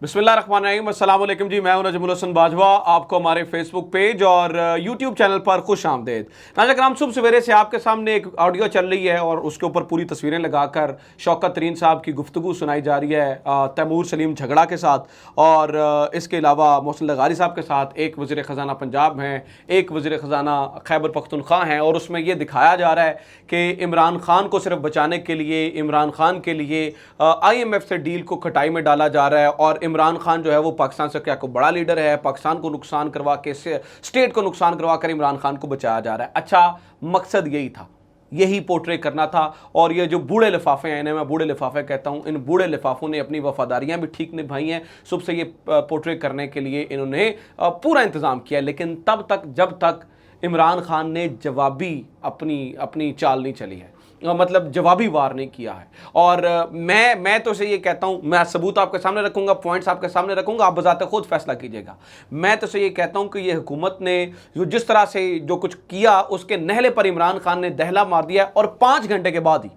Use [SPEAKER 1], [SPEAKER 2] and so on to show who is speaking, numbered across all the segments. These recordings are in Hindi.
[SPEAKER 1] बिस्मिल्लाहिर्रहमानिर्रहीम, अस्सलाम वालेकुम जी। मैं हूं नजमुल हसन बाजवा। आपको हमारे फेसबुक पेज और यूट्यूब चैनल पर खुश आमदेद। नाज़रीन, सुबह सवेरे से आपके सामने एक ऑडियो चल रही है और उसके ऊपर पूरी तस्वीरें लगाकर शौकत तरीन साहब की गुफ्तगू सुनाई जा रही है तैमूर सलीम झगड़ा के साथ, और इसके अलावा मोहसिन लगारी साहब के साथ। एक वज़ीर ख़ज़ाना पंजाब हैं, एक वज़ीर ख़ज़ाना खैबर पख्तूनख्वा हैं, और उसमें यह दिखाया जा रहा है कि इमरान खान को सिर्फ बचाने के लिए, इमरान खान के लिए IMF से डील को खटाई में डाला जा रहा है। और इमरान खान जो है वो पाकिस्तान से क्या को बड़ा लीडर है, पाकिस्तान को नुकसान करवा के, स्टेट को नुकसान करवा कर इमरान खान को बचाया जा रहा है। अच्छा, मकसद यही था, यही पोर्ट्रे करना था। और ये जो बूढ़े लिफाफे हैं, इन्हें मैं बूढ़े लिफाफे कहता हूं, इन बूढ़े लिफाफों ने अपनी वफादारियां भी ठीक निभाई हैं। सुबह से ये पोर्ट्रे करने के लिए इन्होंने पूरा इंतजाम किया, लेकिन तब तक जब तक इमरान खान ने जवाबी अपनी चाल नहीं चली है, मतलब जवाबी वार नहीं किया है। और मैं तो ये कहता हूं, मैं सबूत आपके सामने रखूंगा, पॉइंट्स आपके सामने रखूंगा, आप बजाते खुद फैसला कीजिएगा। मैं तो ये कहता हूं कि ये हुकूमत ने जो जिस तरह से जो कुछ किया, उसके नहले पर इमरान खान ने दहला मार दिया। और 5 घंटे के बाद ही,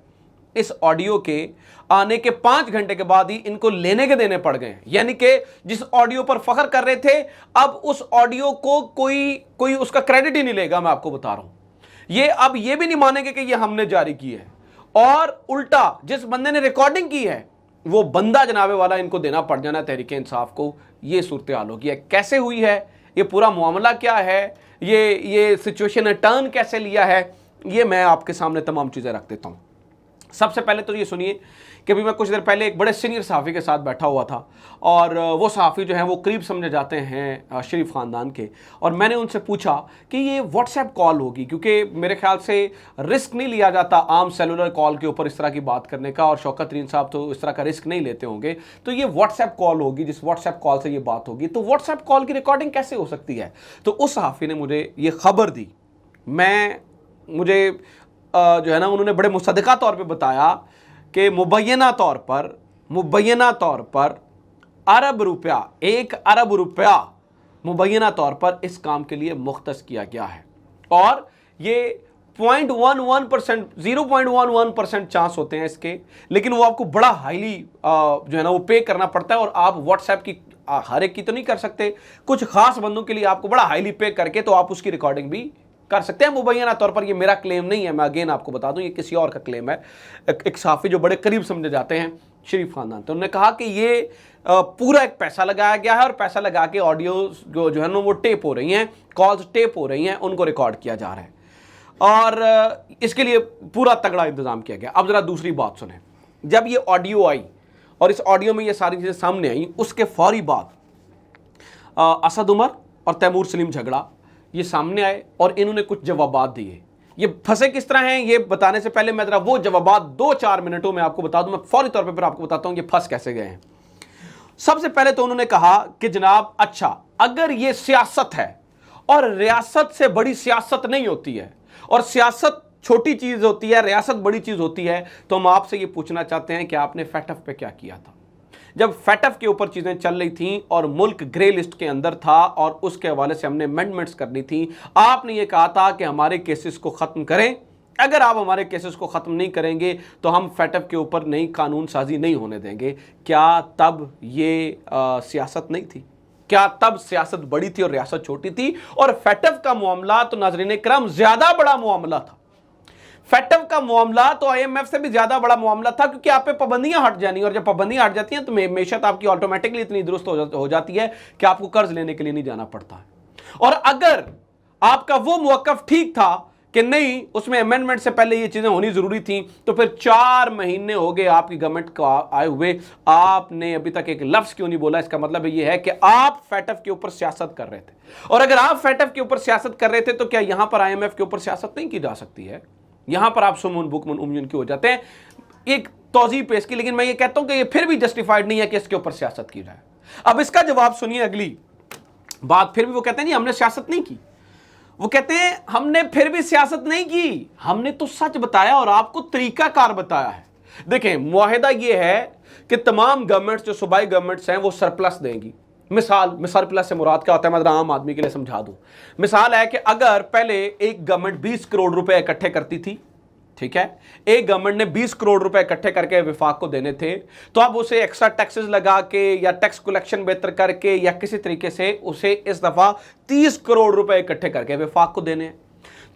[SPEAKER 1] इस ऑडियो के आने के 5 घंटे के बाद ही इनको लेने के देने पड़ गए। यानी कि जिस ऑडियो पर फख्र कर रहे थे, अब उस ऑडियो को कोई उसका क्रेडिट ही नहीं लेगा। मैं आपको बता रहा हूं, ये अब ये भी नहीं मानेंगे कि ये हमने जारी की है, और उल्टा जिस बंदे ने रिकॉर्डिंग की है वो बंदा जनाबे वाला इनको देना पड़ जाना तहरीक इंसाफ को। ये सूरत हाल होगी है। कैसे हुई है, ये पूरा मामला क्या है, ये सिचुएशन ने टर्न कैसे लिया है, ये मैं आपके सामने तमाम चीज़ें रख देता हूँ। सबसे पहले तो ये सुनिए कि अभी मैं कुछ देर पहले एक बड़े सीनियर सहाफ़ी के साथ बैठा हुआ था, और वो सहाफ़ी जो हैं वो करीब समझे जाते हैं शरीफ ख़ानदान के। और मैंने उनसे पूछा कि ये व्हाट्सएप कॉल होगी, क्योंकि मेरे ख्याल से रिस्क नहीं लिया जाता आम सेलुलर कॉल के ऊपर इस तरह की बात करने का, और शौकत तरीन साहब तो इस तरह का रिस्क नहीं लेते होंगे। तो ये व्हाट्सएप कॉल होगी, जिस व्हाट्सएप कॉल से ये बात होगी, तो व्हाट्सएप कॉल की रिकॉर्डिंग कैसे हो सकती है? तो उस सहाफ़ी ने मुझे ये खबर दी। मुझे जो है ना, उन्होंने बड़े मुसद्दक़ा तौर पे बताया कि मुबैना तौर पर अरब रुपया, 1 अरब रुपया मुबैना तौर पर इस काम के लिए मुख्तस किया गया है। और ये 0.11%, 0.11% चांस होते हैं इसके, लेकिन वो आपको बड़ा हाईली जो है ना वो पे करना पड़ता है। और आप व्हाट्सएप की हर एक की तो नहीं कर सकते, कुछ खास बंदों के लिए आपको बड़ा हाईली पे करके तो आप उसकी रिकॉर्डिंग भी कर सकते हैं मुबैना तौर पर। ये मेरा क्लेम नहीं है, मैं अगेन आपको बता दूं, ये किसी और का क्लेम है। एक सहाफ़ी जो बड़े करीब समझे जाते हैं शरीफ खानदान, तो उन्होंने कहा कि ये पूरा एक पैसा लगाया गया है, और पैसा लगा के ऑडियो जो है ना वो टेप हो रही हैं, कॉल्स टेप हो रही हैं, उनको रिकॉर्ड किया जा रहा है, और इसके लिए पूरा तगड़ा इंतजाम किया गया। अब जरा दूसरी बात सुने। जब ये ऑडियो आई और इस ऑडियो में ये सारी चीज़ें सामने आई, उसके फौरी बाद असद उमर और तैमूर सलीम झगड़ा ये सामने आए और इन्होंने कुछ जवाबात दिए। ये फंसे किस तरह हैं ये बताने से पहले मैं जरा वो जवाबात 2-4 मिनटों में आपको बता दूं। मैं फौरी तौर पे फिर आपको बताता हूं ये फंस कैसे गए हैं। सबसे पहले तो उन्होंने कहा कि जनाब, अच्छा, अगर ये सियासत है और रियासत से बड़ी सियासत नहीं होती है, और सियासत छोटी चीज होती है, रियासत बड़ी चीज होती है, तो हम आपसे ये पूछना चाहते हैं कि आपने फैटफ पे क्या किया था? जब फैटफ के ऊपर चीज़ें चल रही थीं और मुल्क ग्रे लिस्ट के अंदर था और उसके हवाले से हमने अमेंडमेंट्स करनी थी, आपने ये कहा था कि हमारे केसेस को ख़त्म करें। अगर आप हमारे केसेस को ख़त्म नहीं करेंगे तो हम फैटफ के ऊपर नई कानून साजी नहीं होने देंगे। क्या तब ये सियासत नहीं थी? क्या तब सियासत बड़ी थी और रियासत छोटी थी? और फैटफ का मामला तो नाज़रीन करम ज़्यादा बड़ा मामला था। फैटफ का मामला तो IMF से भी ज्यादा बड़ा मामला था, क्योंकि आप पे पाबंदियां हट जानी, और जब पाबंदियां हट जाती हैं तो मेशत आपकी ऑटोमेटिकली इतनी दुरुस्त हो जाती है कि आपको कर्ज लेने के लिए नहीं जाना पड़ता है। और अगर आपका वो मौक़िफ़ ठीक था कि नहीं, उसमें अमेंडमेंट से पहले ये चीजें होनी जरूरी थी, तो फिर 4 महीने हो गए आपकी गवर्नमेंट को आए हुए, आपने अभी तक एक लफ्ज क्यों नहीं बोला? इसका मतलब ये है कि आप फैटफ के ऊपर सियासत कर रहे थे। और अगर आप फैटफ के ऊपर सियासत कर रहे थे तो क्या यहां पर IMF के ऊपर सियासत नहीं की जा सकती है? यहां पर आप सुमुन बुकमुन उम्यून की हो जाते हैं। एक तौज़ीह पेश की, लेकिन मैं ये कहता हूं कि ये फिर भी जस्टिफाइड नहीं है कि इसके ऊपर सियासत की जाए। अब इसका जवाब सुनिए। अगली बात फिर भी वो कहते हैं नहीं, हमने सियासत नहीं की। वो कहते हैं हमने फिर भी सियासत नहीं की, हमने तो सच बताया और आपको तरीकाकार बताया है। देखें, मुआहिदा ये है कि तमाम गवर्नमेंट्स जो सूबाई गवर्नमेंट्स हैं वो सरप्लस देंगी। मिसाल सरप्लस से मुराद क्या होता है, मैं आम आदमी के लिए समझा दूं। मिसाल है कि अगर पहले एक गवर्नमेंट 20 करोड़ रुपए इकट्ठे करती थी, ठीक है, एक गवर्नमेंट ने 20 करोड़ रुपए इकट्ठे करके विफाक को देने थे, तो अब उसे एक्स्ट्रा टैक्सेस लगा के या टैक्स कलेक्शन बेहतर करके या किसी तरीके से उसे इस दफा 30 करोड़ रुपए इकट्ठे करके विफाक को देने हैं।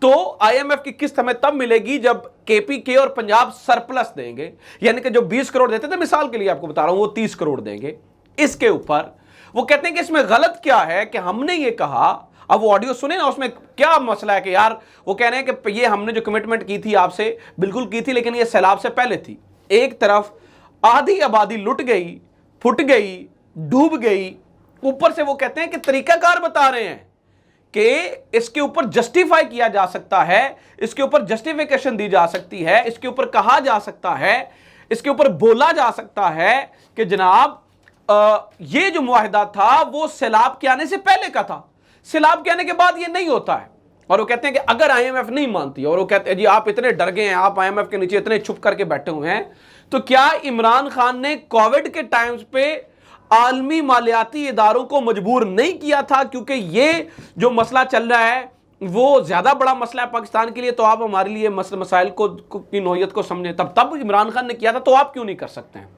[SPEAKER 1] तो आईएमएफ की किस्त हमें तब मिलेगी जब केपीके और पंजाब सरप्लस देंगे, यानी कि जो 20 करोड़ देते थे, मिसाल के लिए आपको बता रहा हूं, वो 30 करोड़ देंगे। इसके ऊपर वो कहते हैं कि इसमें गलत क्या है कि हमने ये कहा, अब वो ऑडियो सुने ना, उसमें क्या मसला है कि यार वो कह रहे हैं कि ये हमने जो कमिटमेंट की थी आपसे बिल्कुल की थी, लेकिन ये सैलाब से पहले थी। एक तरफ आधी आबादी लुट गई, फुट गई, डूब गई, ऊपर से वो कहते हैं कि तरीकाकार बता रहे हैं कि इसके ऊपर जस्टिफाई किया जा सकता है, इसके ऊपर जस्टिफिकेशन दी जा सकती है, इसके ऊपर कहा जा सकता है, इसके ऊपर बोला जा सकता है कि जनाब ये जो मुआहिदा था वो सैलाब के आने से पहले का था, सैलाब के आने के बाद ये नहीं होता है। और वो कहते हैं कि अगर आईएमएफ नहीं मानती, और वो कहते हैं जी आप इतने डर गए हैं, आप आईएमएफ के नीचे इतने छुप करके बैठे हुए हैं, तो क्या इमरान खान ने कोविड के टाइम्स पे आलमी मालियाती इदारों को मजबूर नहीं किया था? क्योंकि ये जो मसला चल रहा है वो ज्यादा बड़ा मसला है पाकिस्तान के लिए, तो आप हमारे लिए मसाइल को की नोयत को समझे, तब इमरान खान ने किया था, तो आप क्यों नहीं कर सकते हैं?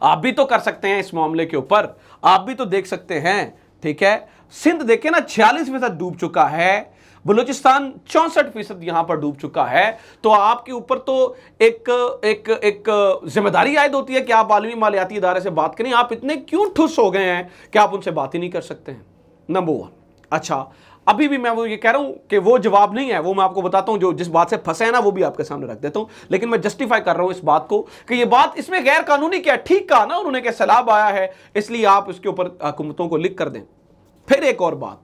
[SPEAKER 1] आप भी तो कर सकते हैं इस मामले के ऊपर, आप भी तो देख सकते हैं। ठीक है, सिंध देखे ना 46% डूब चुका है, बलूचिस्तान 64% यहां पर डूब चुका है, तो आपके ऊपर तो एक जिम्मेदारी आयद होती है कि आप आलमी मालियाती इदारे से बात करें। आप इतने क्यों ठुस हो गए हैं कि आप उनसे बात ही नहीं कर सकते हैं? नंबर 1। अच्छा, अभी भी मैं वो ये कह रहा हूं कि वो जवाब नहीं है, वो मैं आपको बताता हूं, जो जिस बात से फंसे हैं ना वो भी आपके सामने रख देता हूं, लेकिन मैं जस्टिफाई कर रहा हूं इस बात को कि ये बात इसमें गैर कानूनी क्या, ठीक कहा ना उन्होंने कि सैलाब आया है, इसलिए आप इसके ऊपर हुकूमतों को लिख कर दें। फिर एक और बात,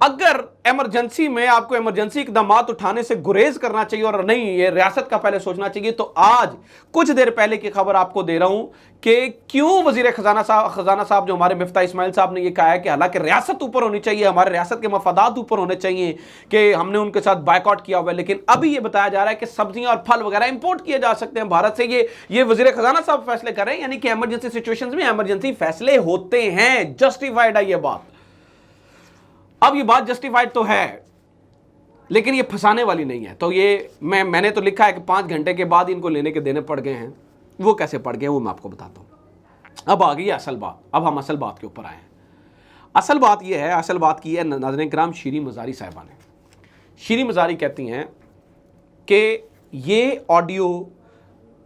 [SPEAKER 1] अगर इमरजेंसी में आपको इमरजेंसी इकदामात उठाने से गुरेज करना चाहिए और नहीं ये रियासत का पहले सोचना चाहिए, तो आज कुछ देर पहले की खबर आपको दे रहा हूं कि क्यों वजीर खजाना साहब जो हमारे मिफ्ता इस्माइल साहब ने ये कहा है कि हालांकि रियासत ऊपर होनी चाहिए, हमारे रियासत के मफादात ऊपर होने चाहिए, कि हमने उनके साथ बायकॉट किया हुआ है, लेकिन अभी ये बताया जा रहा है कि सब्जियां और फल वगैरह इंपोर्ट किए जा सकते हैं भारत से। ये वजीर खजाना साहब फैसले कर रहे हैं, यानी कि इमरजेंसी सिचुएशंस में इमरजेंसी फैसले होते हैं। जस्टिफाइड है ये बात। अब ये बात जस्टिफाइड तो है, लेकिन ये फंसाने वाली नहीं है। तो ये मैंने तो लिखा है कि 5 घंटे के बाद इनको लेने के देने पड़ गए हैं। वो कैसे पड़ गए वो मैं आपको बताता हूं। अब आ गई असल बात, अब हम असल बात के ऊपर आए हैं। असल बात ये है, असल बात की है नाज़रीन किराम, शीरी मज़ारी साहिबा ने। शीरी मज़ारी कहती हैं कि ये ऑडियो,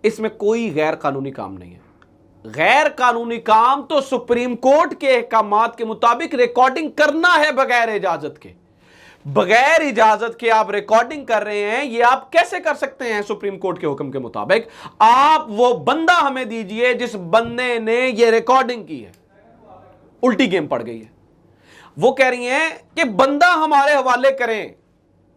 [SPEAKER 1] इसमें कोई गैर कानूनी काम नहीं है। गैर कानूनी काम तो सुप्रीम कोर्ट के अहकामात के मुताबिक रिकॉर्डिंग करना है बगैर इजाजत के। बगैर इजाजत के आप रिकॉर्डिंग कर रहे हैं, ये आप कैसे कर सकते हैं? सुप्रीम कोर्ट के हुक्म के मुताबिक आप वो बंदा हमें दीजिए जिस बंदे ने ये रिकॉर्डिंग की है। उल्टी गेम पड़ गई है। वो कह रही हैं कि बंदा हमारे हवाले करें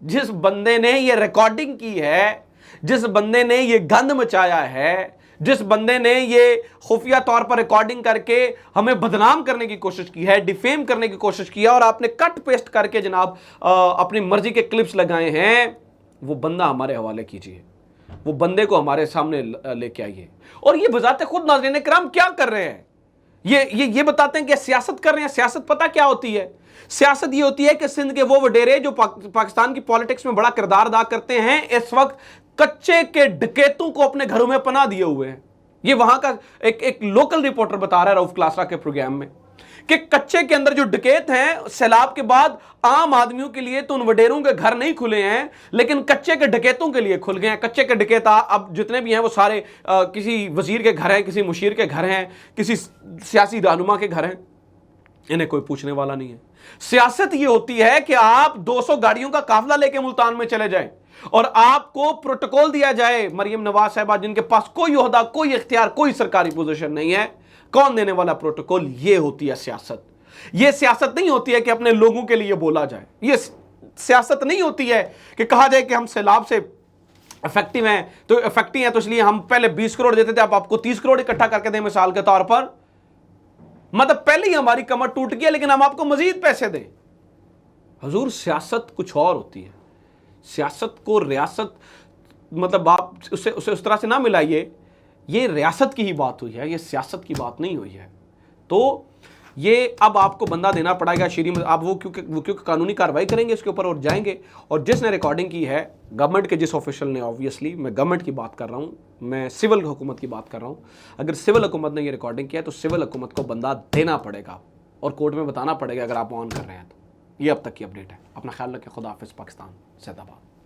[SPEAKER 1] जिस बंदे ने ये रिकॉर्डिंग की है, जिस बंदे ने ये गंद मचाया है, जिस बंदे ने ये खुफिया तौर पर रिकॉर्डिंग करके हमें बदनाम करने की कोशिश की है, डिफेम करने की कोशिश की है, और आपने कट पेस्ट करके जनाब अपनी मर्जी के क्लिप्स लगाए हैं, वो बंदा हमारे हवाले कीजिए, वो बंदे को हमारे सामने लेके आइए। और ये बजाते खुद नाज़रीन किराम क्या कर रहे हैं? ये बताते हैं कि सियासत कर रहे हैं। सियासत पता क्या होती है? सियासत ये होती है कि सिंध के वो वडेरे जो पाकिस्तान की पॉलिटिक्स में बड़ा किरदार अदा करते हैं, इस वक्त कच्चे के डकैतों को अपने घरों में पनाह दिए हुए हैं। ये वहां का एक लोकल रिपोर्टर बता रहा है रऊफ क्लासरा के प्रोग्राम में कि कच्चे के अंदर जो डकैत हैं, सैलाब के बाद आम आदमियों के लिए तो उन वडेरों के घर नहीं खुले हैं, लेकिन कच्चे के डकैतों के लिए खुल गए हैं। कच्चे के डकैत अब जितने भी हैं वो सारे किसी वजीर के घर हैं, किसी मुशीर के घर हैं, किसी सियासी रहनुमा के घर हैं, इन्हें कोई पूछने वाला नहीं है। सियासत ये होती है कि आप 200 गाड़ियों का काफिला लेके मुल्तान में चले जाएं और आपको प्रोटोकॉल दिया जाए, मरियम नवाज साहिबा जिनके पास कोई ओहदा, कोई इख्तियार, कोई सरकारी पोजीशन नहीं है, कौन देने वाला प्रोटोकॉल? ये होती है सियासत। ये सियासत नहीं होती है कि अपने लोगों के लिए बोला जाए। ये सियासत नहीं होती है कि कहा जाए कि हम सैलाब से इफेक्टिव हैं, तो इफेक्टिव हैं तो इसलिए हम पहले 20 करोड़ देते थे, अब आपको 30 करोड़ इकट्ठा करके दें मिसाल के तौर पर। मतलब पहले ही हमारी कमर टूट गई लेकिन हम आपको मजीद पैसे दें। हुजूर, सियासत कुछ और होती है। सियासत को रियासत, मतलब आप उसे उस तरह से ना मिलाइए। ये रियासत की ही बात हुई है, ये सियासत की बात नहीं हुई है। तो ये अब आपको बंदा देना पड़ेगा श्री, आप वो क्योंकि कानूनी कार्रवाई करेंगे इसके ऊपर और जाएंगे। और जिसने रिकॉर्डिंग की है गवर्नमेंट के जिस ऑफिशियल ने, ऑब्वियसली मैं गवर्नमेंट की बात कर रहा हूँ, मैं सिविल हुकूमत की बात कर रहा हूँ, अगर सिविल हुकूमत ने ये रिकॉर्डिंग किया तो सिविल हुकूमत को बंदा देना पड़ेगा और कोर्ट में बताना पड़ेगा अगर आप ऑन कर रहे हैं तो। ये अब तक की अपडेट है। अपना ख्याल रखें। खुदा हाफिज़। पाकिस्तान जिंदाबाद।